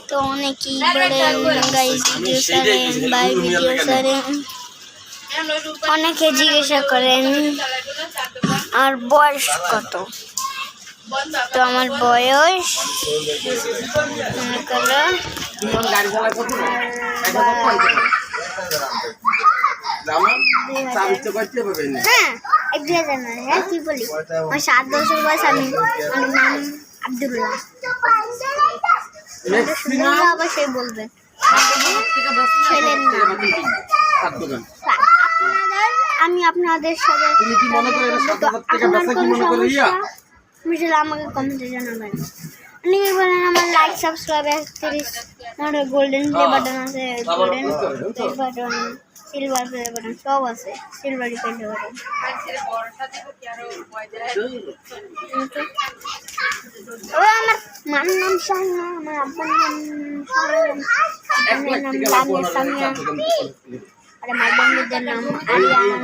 তো অনেকেই বলেন গাইস ভিডিও ছাড়েন ভাই ভিডিও ছাড়েন, অনেকে জিজ্ঞাসা করেন আর বয়স কত। তো আমার বয়স মনে করো হ্যাঁ 2000 না, হ্যাঁ কি বলি, আমার 7 বছর বয়স। আমার নাম আব্দুল্লাহ। আবার সে বলবেন ছেলের নাম। আমি আপনাদের সাথে আপনার কোনো সমস্যা বুঝলে আমাকে কমেন্টে জানাবেন। অনেকে বলেন আমার লাইক সাবস্ক্রাইব 31 আমার গোল্ডেন প্লে বাটন আছে, golden play button, silver play button সব আছে, সিলভার প্লে বাটন। আমার মার নাম শাহিনা, আমার আব্বার নাম সামিয়া, আর আমার বন্ধুদের নাম আরিয়ান,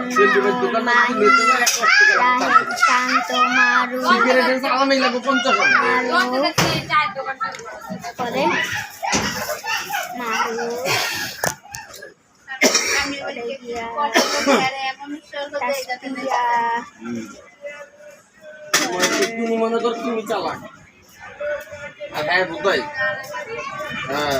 শান্ত, মারু, পরে মারু, মনে কর তুমি চালাক আর হ্যাঁ বুঝাই হ্যাঁ